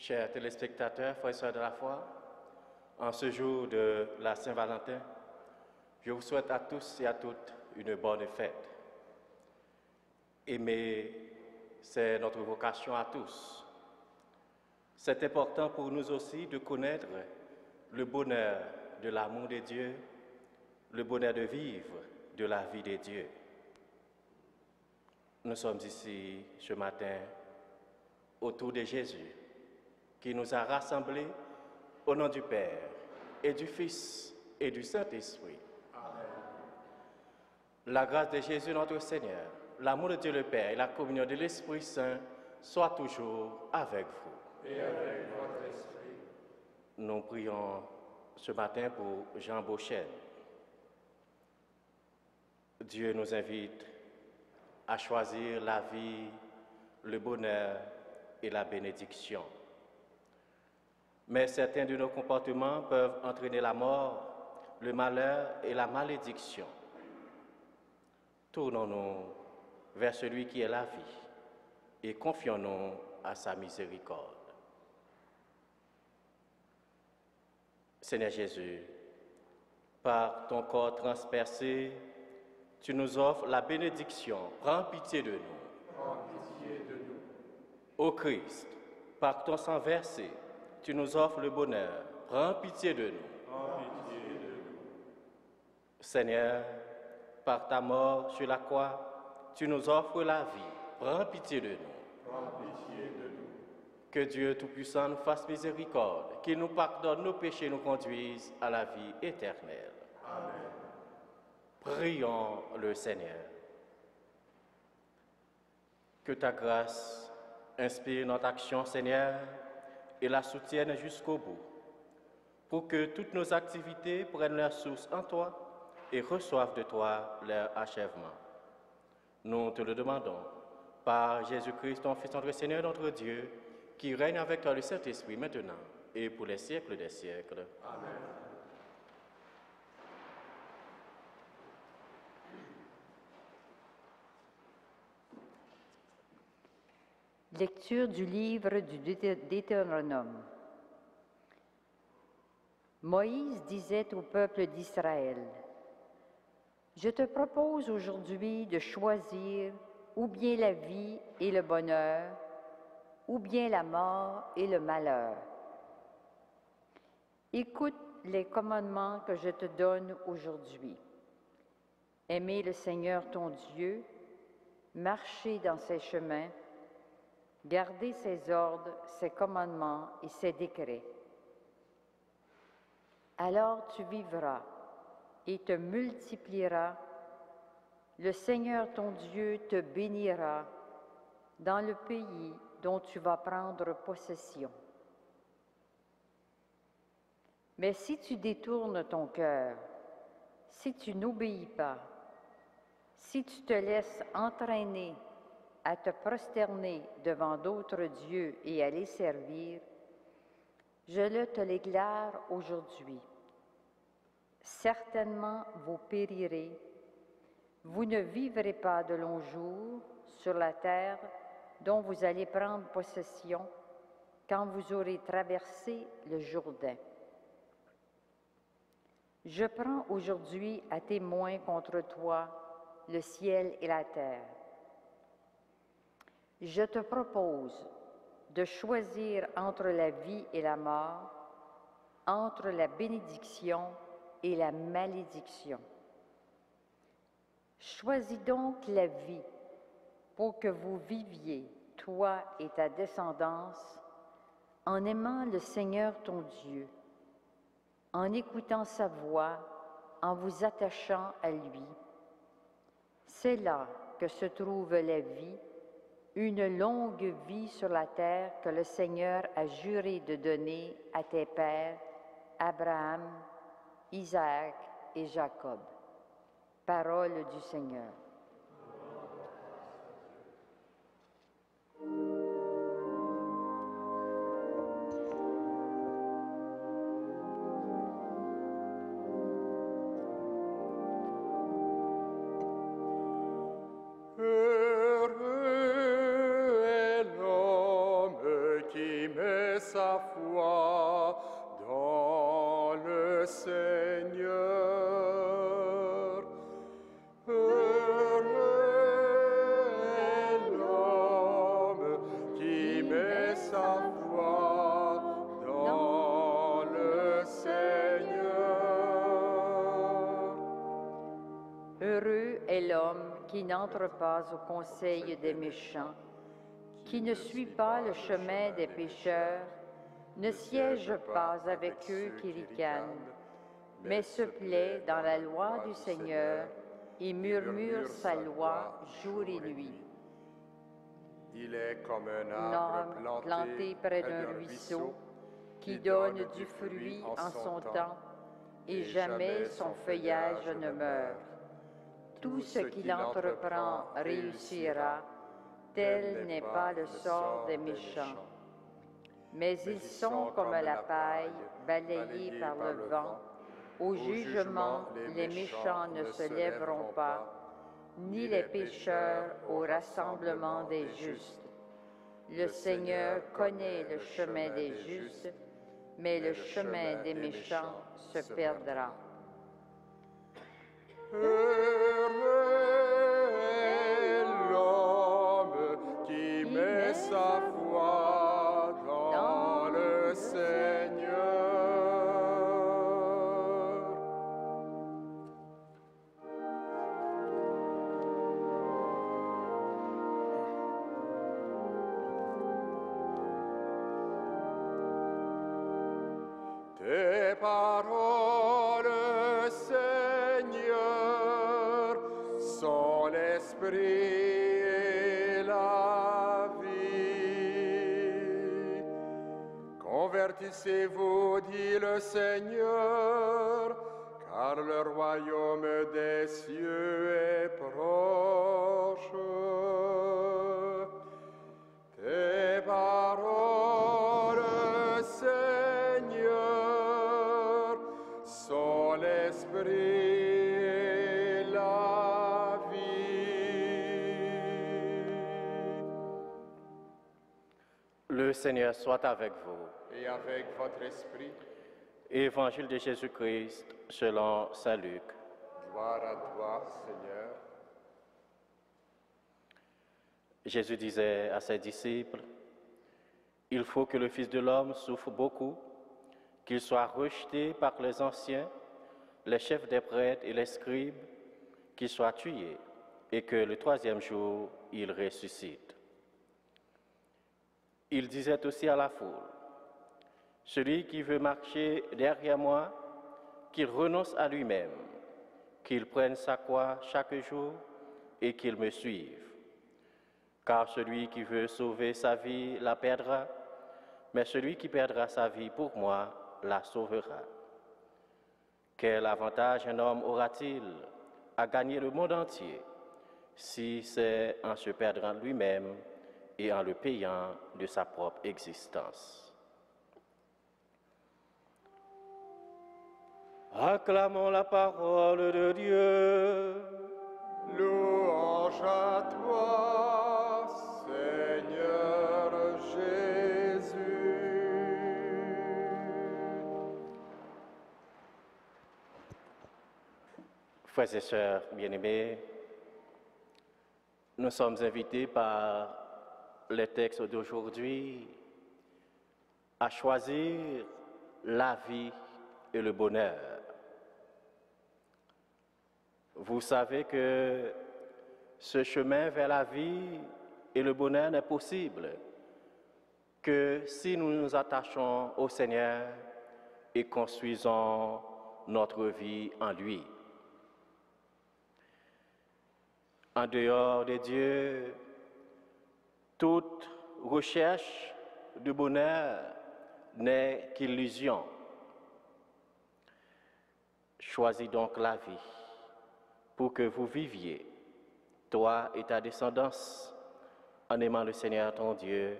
Chers téléspectateurs, frères et sœurs de la foi, en ce jour de la Saint-Valentin, je vous souhaite à tous et à toutes une bonne fête. Aimer, c'est notre vocation à tous. C'est important pour nous aussi de connaître le bonheur de l'amour de Dieu, le bonheur de vivre de la vie de Dieu. Nous sommes ici ce matin autour de Jésus, qui nous a rassemblés au nom du Père et du Fils et du Saint-Esprit. Amen. La grâce de Jésus notre Seigneur, l'amour de Dieu le Père et la communion de l'Esprit Saint soient toujours avec vous. Et avec votre esprit. Nous prions ce matin pour Jean Beauchesne. Dieu nous invite à choisir la vie, le bonheur et la bénédiction. Mais certains de nos comportements peuvent entraîner la mort, le malheur et la malédiction. Tournons-nous vers celui qui est la vie et confions-nous à sa miséricorde. Seigneur Jésus, par ton corps transpercé, tu nous offres la bénédiction. Prends pitié de nous. Prends pitié de nous. Ô Christ, par ton sang versé, tu nous offres le bonheur. Prends pitié de nous. Prends pitié de nous. Seigneur, par ta mort sur la croix, tu nous offres la vie. Prends pitié de nous. Prends pitié de nous. Que Dieu Tout-Puissant nous fasse miséricorde, qu'il nous pardonne nos péchés et nous conduise à la vie éternelle. Amen. Prions le Seigneur. Que ta grâce inspire notre action, Seigneur, et la soutienne jusqu'au bout, pour que toutes nos activités prennent leur source en toi et reçoivent de toi leur achèvement. Nous te le demandons par Jésus-Christ, ton Fils, notre Seigneur, notre Dieu, qui règne avec toi le Saint-Esprit maintenant et pour les siècles des siècles. Amen. Lecture du livre du Deutéronome. Moïse disait au peuple d'Israël, « Je te propose aujourd'hui de choisir ou bien la vie et le bonheur, ou bien la mort et le malheur. Écoute les commandements que je te donne aujourd'hui. Aimer le Seigneur ton Dieu, marcher dans ses chemins, garder ses ordres, ses commandements et ses décrets. Alors tu vivras et te multiplieras. Le Seigneur ton Dieu te bénira dans le pays dont tu vas prendre possession. Mais si tu détournes ton cœur, si tu n'obéis pas, si tu te laisses entraîner à te prosterner devant d'autres dieux et à les servir, je te le déclare aujourd'hui. Certainement vous périrez, vous ne vivrez pas de longs jours sur la terre dont vous allez prendre possession quand vous aurez traversé le Jourdain. Je prends aujourd'hui à témoin contre toi le ciel et la terre. Je te propose de choisir entre la vie et la mort, entre la bénédiction et la malédiction. Choisis donc la vie pour que vous viviez, toi et ta descendance, en aimant le Seigneur ton Dieu, en écoutant sa voix, en vous attachant à lui. C'est là que se trouve la vie, une longue vie sur la terre que le Seigneur a juré de donner à tes pères, Abraham, Isaac et Jacob. Parole du Seigneur. Heureux est l'homme qui met sa est l'homme qui n'entre pas au conseil des méchants, qui ne suit pas le chemin des pécheurs, ne siège pas avec eux qui ricanent, mais se plaît dans la loi du Seigneur et murmure sa loi jour et nuit. Il est comme un L'arbre arbre planté près d'un ruisseau, qui donne du fruit en son temps, et jamais son feuillage ne meurt. Tout ce qu'il entreprend réussira, tel n'est pas le sort des méchants. Mais ils sont comme la paille balayée par le vent. Au jugement, les méchants ne se lèveront pas, ni les pécheurs au rassemblement des justes. Le Seigneur connaît le chemin des justes, mais le chemin des méchants se perdra. Heureux est l'homme qui met sa foi dans le Seigneur. Tes paroles, Seigneur, sont l'esprit et la vie. Convertissez-vous, dit le Seigneur, car le royaume des cieux est proche. Tes paroles, Seigneur, sont l'esprit et la vie. Le Seigneur soit avec vous. Et avec votre esprit, Évangile de Jésus-Christ selon saint Luc. gloire à toi, Seigneur. Jésus disait à ses disciples, « Il faut que le Fils de l'homme souffre beaucoup, qu'il soit rejeté par les anciens, les chefs des prêtres et les scribes, qu'il soit tué, et que le troisième jour, il ressuscite. » Il disait aussi à la foule, « Celui qui veut marcher derrière moi, qu'il renonce à lui-même, qu'il prenne sa croix chaque jour et qu'il me suive. Car celui qui veut sauver sa vie la perdra, mais celui qui perdra sa vie pour moi la sauvera. Quel avantage un homme aura-t-il à gagner le monde entier si c'est en se perdant lui-même et en le payant de sa propre existence? Acclamons la parole de Dieu. Louange à toi, Seigneur Jésus. Frères et sœurs bien-aimés, nous sommes invités par les textes d'aujourd'hui à choisir la vie et le bonheur. Vous savez que ce chemin vers la vie et le bonheur n'est possible que si nous nous attachons au Seigneur et construisons notre vie en lui. En dehors de Dieu, toute recherche de bonheur n'est qu'illusion. Choisis donc la vie pour que vous viviez, toi et ta descendance, en aimant le Seigneur ton Dieu,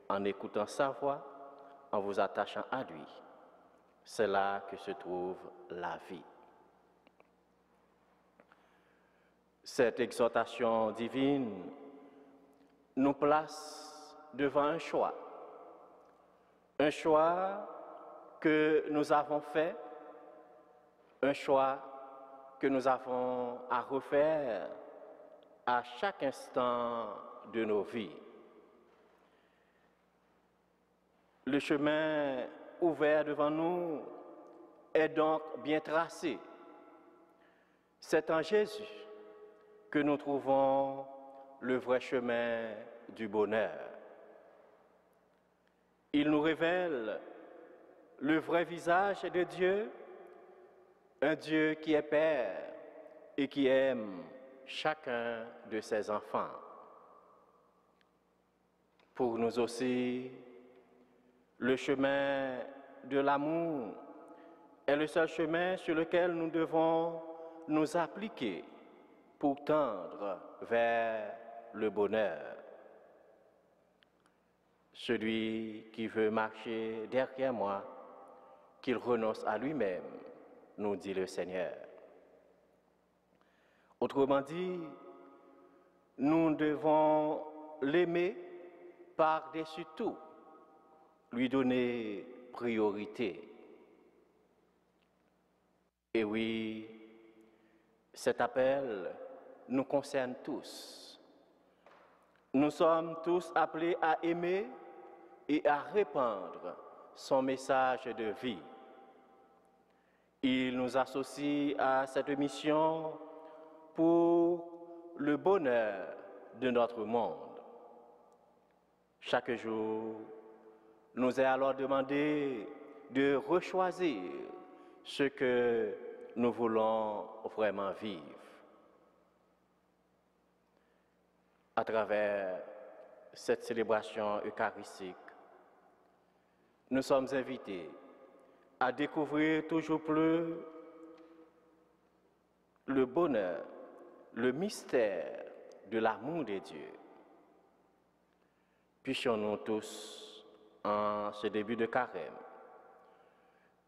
en écoutant sa voix, en vous attachant à lui. C'est là que se trouve la vie. Cette exhortation divine nous place devant un choix que nous avons fait, un choix que nous avons à refaire à chaque instant de nos vies. Le chemin ouvert devant nous est donc bien tracé. C'est en Jésus que nous trouvons le vrai chemin du bonheur. Il nous révèle le vrai visage de Dieu, un Dieu qui est Père et qui aime chacun de ses enfants. Pour nous aussi, le chemin de l'amour est le seul chemin sur lequel nous devons nous appliquer pour tendre vers le bonheur. Celui qui veut marcher derrière moi, qu'il renonce à lui-même, nous dit le Seigneur. Autrement dit, nous devons l'aimer par-dessus tout, lui donner priorité. Et oui, cet appel nous concerne tous. Nous sommes tous appelés à aimer et à répandre son message de vie. Il nous associe à cette mission pour le bonheur de notre monde. Chaque jour, nous est alors demandé de rechoisir ce que nous voulons vraiment vivre. À travers cette célébration eucharistique, nous sommes invités à découvrir toujours plus le bonheur, le mystère de l'amour de Dieu. Puissions-nous tous, en ce début de carême,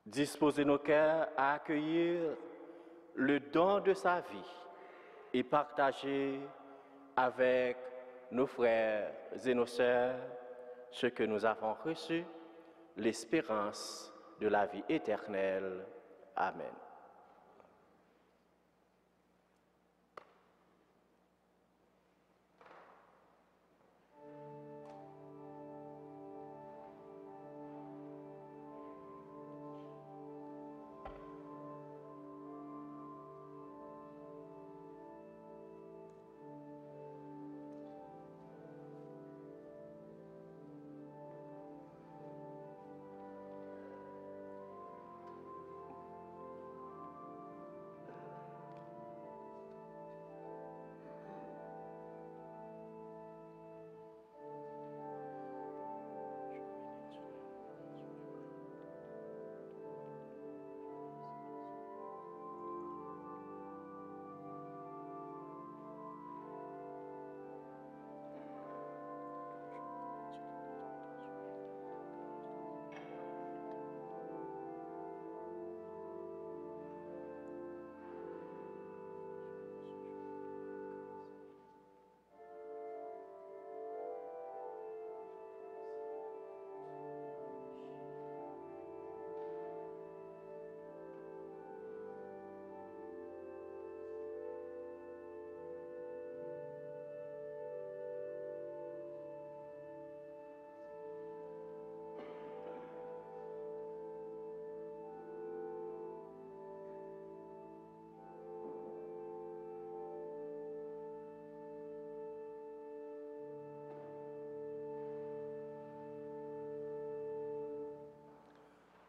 disposer nos cœurs à accueillir le don de sa vie et partager avec nos frères et nos sœurs ce que nous avons reçu, l'espérance de la vie éternelle. Amen.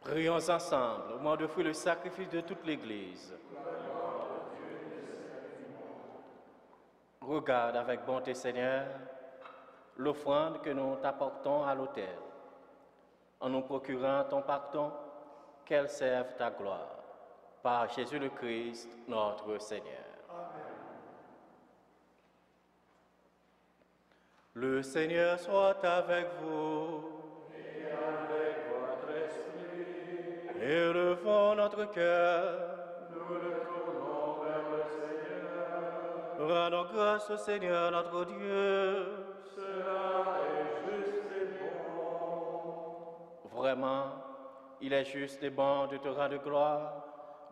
Prions ensemble au moment d'offrir le sacrifice de toute l'Église. Regarde avec bonté, Seigneur, l'offrande que nous t'apportons à l'autel, en nous procurant ton pardon, qu'elle serve ta gloire. Par Jésus le Christ, notre Seigneur. Amen. Le Seigneur soit avec vous. Et avec votre esprit, Élevons notre cœur. nous le tournons vers le Seigneur. Rendons grâce au Seigneur notre Dieu. Cela est juste et bon. Vraiment, il est juste et bon de te rendre gloire,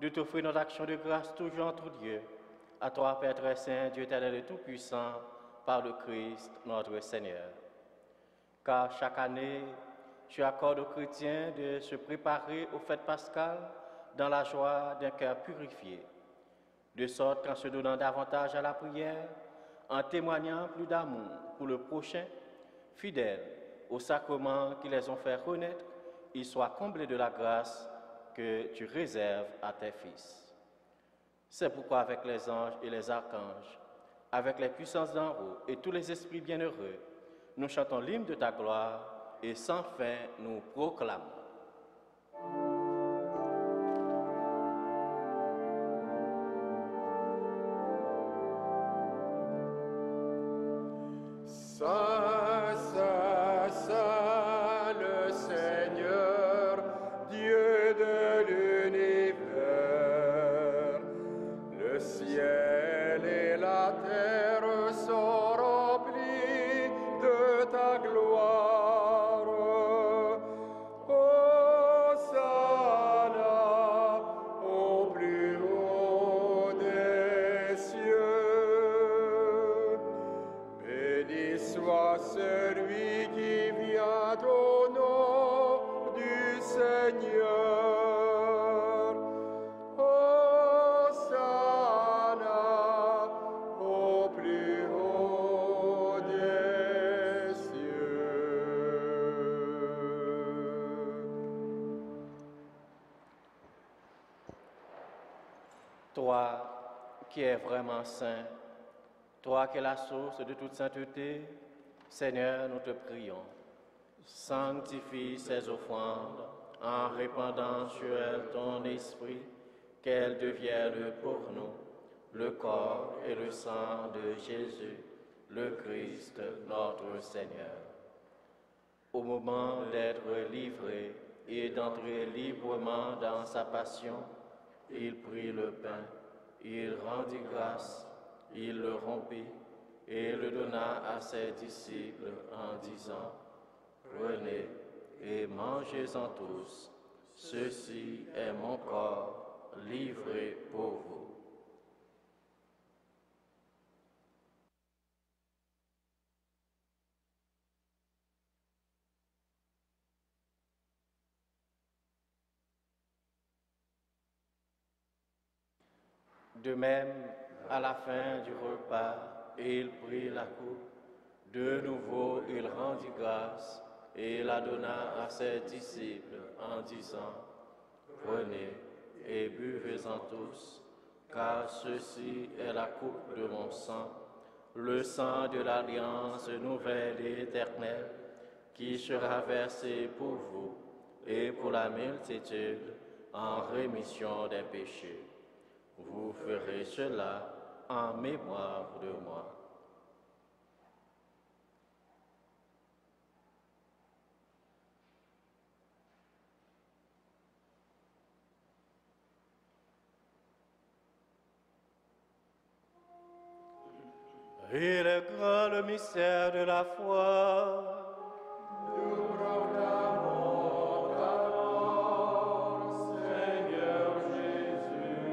de t'offrir notre action de grâce toujours entre Dieu. À toi, Père très saint, Dieu éternel et tout-puissant, par le Christ notre Seigneur. Car chaque année, tu accordes aux chrétiens de se préparer aux fêtes pascales dans la joie d'un cœur purifié. de sorte qu'en se donnant davantage à la prière, en témoignant plus d'amour pour le prochain, fidèles aux sacrements qui les ont fait renaître, ils soient comblés de la grâce que tu réserves à tes fils. C'est pourquoi avec les anges et les archanges, avec les puissances d'en haut et tous les esprits bienheureux, nous chantons l'hymne de ta gloire et sans fin nous proclamons. Saint, Saint, Saint, le Seigneur, Dieu de l'univers. Le ciel et la terre sont remplis de ta gloire. Hosanna au plus haut des cieux. Béni soit celui qui vient au nom du Seigneur. Hosanna au plus haut des cieux. Toi qui es vraiment saint, toi qui es la source de toute sainteté, Seigneur, nous te prions. Sanctifie ces offrandes en répandant sur elles ton esprit, qu'elles deviennent pour nous le corps et le sang de Jésus, le Christ, notre Seigneur. Au moment d'être livré et d'entrer librement dans sa passion, il prit le pain, il rendit grâce, il le rompit et le donna à ses disciples en disant, « Prenez et mangez-en tous, ceci est mon corps livré pour vous. » De même, à la fin du repas, il prit la coupe. De nouveau, il rendit grâce et la donna à ses disciples en disant, « Prenez et buvez-en tous, car ceci est la coupe de mon sang, le sang de l'alliance nouvelle et éternelle, qui sera versé pour vous et pour la multitude en rémission des péchés. Vous ferez cela en mémoire de moi. » Il est grand le mystère de la foi. Nous proclamons ta mort, Seigneur Jésus.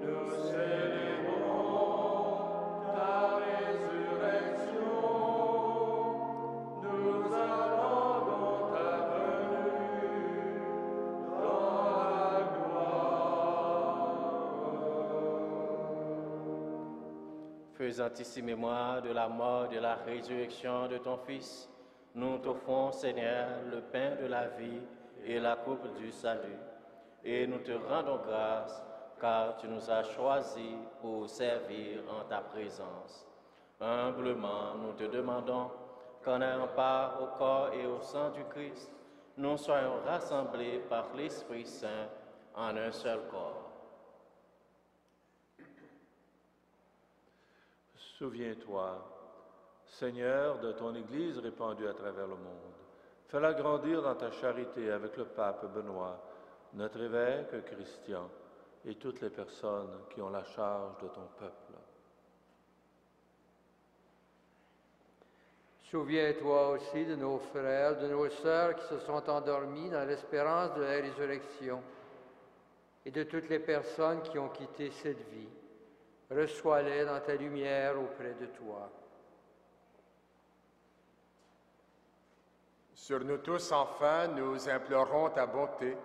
Nous célébrons ta résurrection. Nous attendons ta venue dans la gloire. Faisant ici mémoire de la mort et de la résurrection de ton Fils, nous t'offrons, Seigneur, le pain de la vie et la coupe du salut. Et nous te rendons grâce, car tu nous as choisis pour servir en ta présence. Humblement, nous te demandons qu'en ayant part au corps et au sang du Christ, nous soyons rassemblés par l'Esprit Saint en un seul corps. Souviens-toi, Seigneur, de ton Église répandue à travers le monde. Fais-la grandir dans ta charité avec le pape Benoît, notre évêque Christian et toutes les personnes qui ont la charge de ton peuple. Souviens-toi aussi de nos frères, de nos sœurs qui se sont endormis dans l'espérance de la résurrection et de toutes les personnes qui ont quitté cette vie. Reçois-les dans ta lumière auprès de toi. Sur nous tous, enfin, nous implorons ta bonté.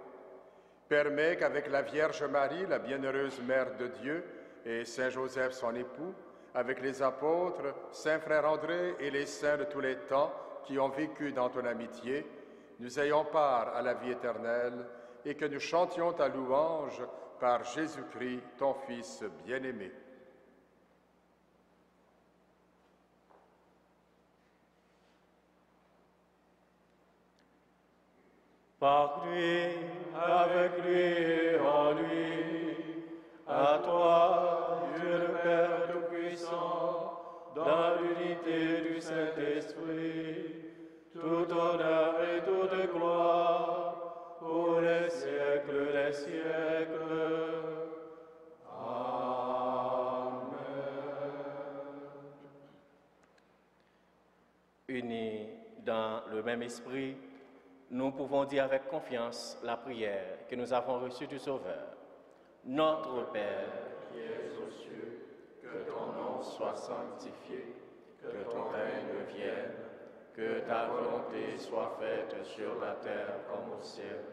Permets qu'avec la Vierge Marie, la bienheureuse Mère de Dieu, et Saint Joseph, son époux, avec les apôtres, Saint Frère André et les saints de tous les temps qui ont vécu dans ton amitié, nous ayons part à la vie éternelle et que nous chantions ta louange par Jésus-Christ, ton Fils bien-aimé. Par lui, avec lui et en lui, à toi, Dieu le Père Tout-Puissant, dans l'unité du Saint-Esprit, tout honneur et toute gloire, pour les siècles des siècles. Amen. Unis dans le même esprit, nous pouvons dire avec confiance la prière que nous avons reçue du Sauveur. Notre Père, qui es aux cieux, que ton nom soit sanctifié, que ton règne vienne, que ta volonté soit faite sur la terre comme au ciel.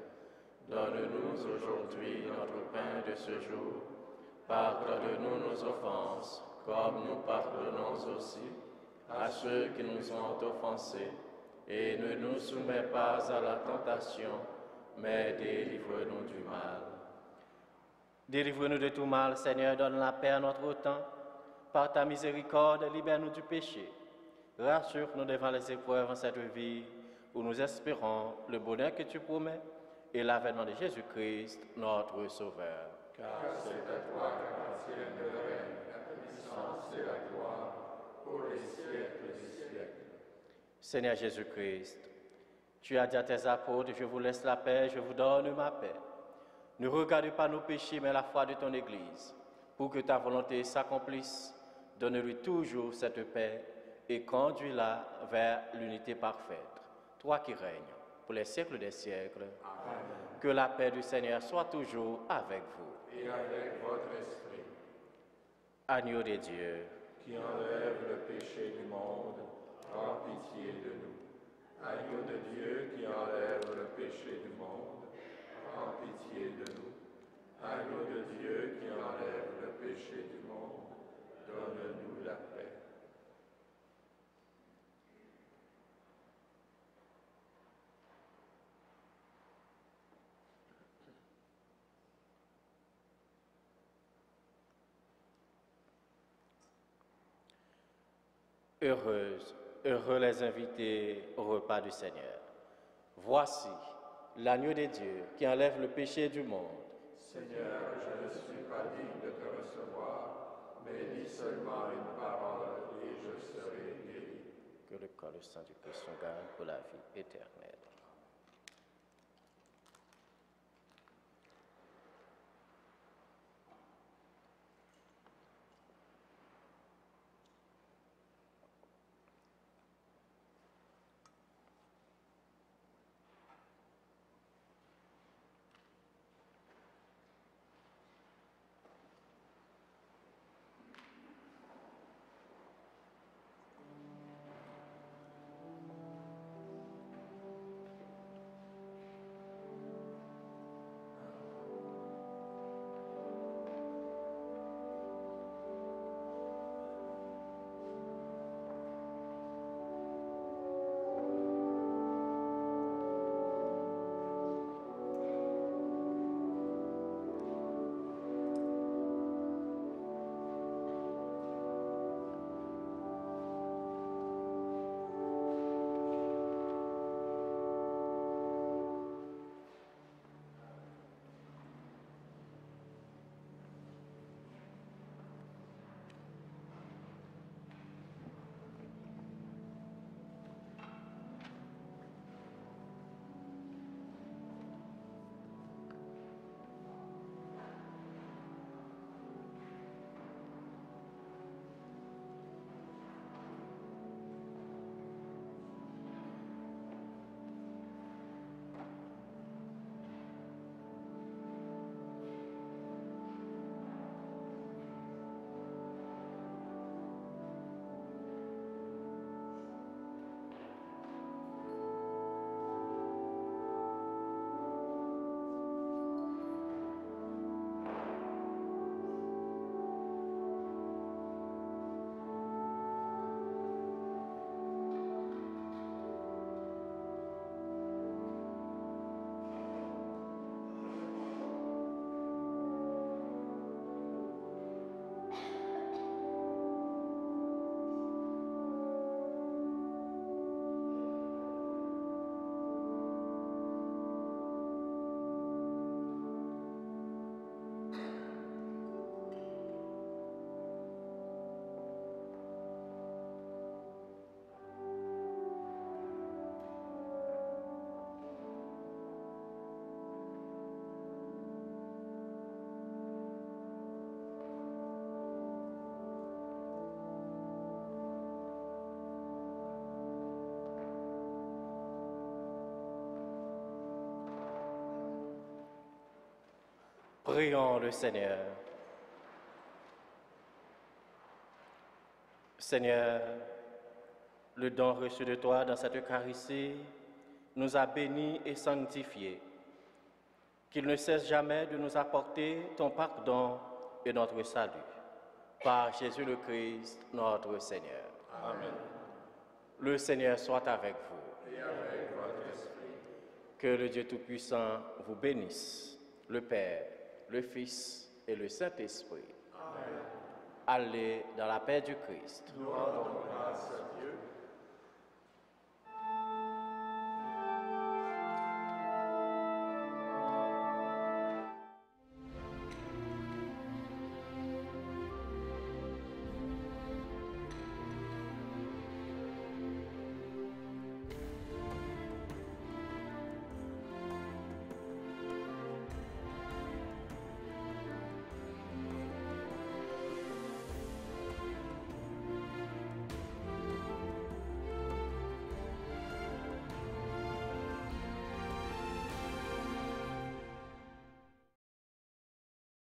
Donne-nous aujourd'hui notre pain de ce jour. Pardonne-nous nos offenses, comme nous pardonnons aussi à ceux qui nous ont offensés. Et ne nous soumets pas à la tentation, mais délivre-nous du mal. Délivre-nous de tout mal, Seigneur, donne la paix à notre temps. Par ta miséricorde, libère-nous du péché. Rassure-nous devant les épreuves en cette vie, où nous espérons le bonheur que tu promets et l'avènement de Jésus-Christ, notre Sauveur. Car c'est à toi qu'appartiennent le règne, la puissance et la gloire, pour les siècles des siècles. Seigneur Jésus-Christ, tu as dit à tes apôtres, je vous laisse la paix, je vous donne ma paix. Ne regarde pas nos péchés, mais la foi de ton Église. Pour que ta volonté s'accomplisse, donne-lui toujours cette paix et conduis-la vers l'unité parfaite. Toi qui règnes pour les siècles des siècles, amen. Que la paix du Seigneur soit toujours avec vous. Et avec votre esprit. Agneau de Dieu, qui enlève le péché du monde, prends pitié de nous. Agneau de Dieu qui enlève le péché du monde, prends pitié de nous. Agneau de Dieu qui enlève le péché du monde, donne-nous la paix. Heureux les invités au repas du Seigneur. Voici l'agneau de Dieu qui enlève le péché du monde. Seigneur, je ne suis pas digne de te recevoir, mais dis seulement une parole et je serai guéri. Que le corps et le sang du Christ nous garde pour la vie éternelle. Prions le Seigneur. Seigneur, le don reçu de toi dans cette Eucharistie nous a bénis et sanctifiés. Qu'il ne cesse jamais de nous apporter ton pardon et notre salut. Par Jésus le Christ, notre Seigneur. Amen. Le Seigneur soit avec vous. Et avec votre esprit. Que le Dieu Tout-Puissant vous bénisse, le Père, le Fils et le Saint-Esprit. Amen. Allez dans la paix du Christ. Nous rendons grâce à Dieu.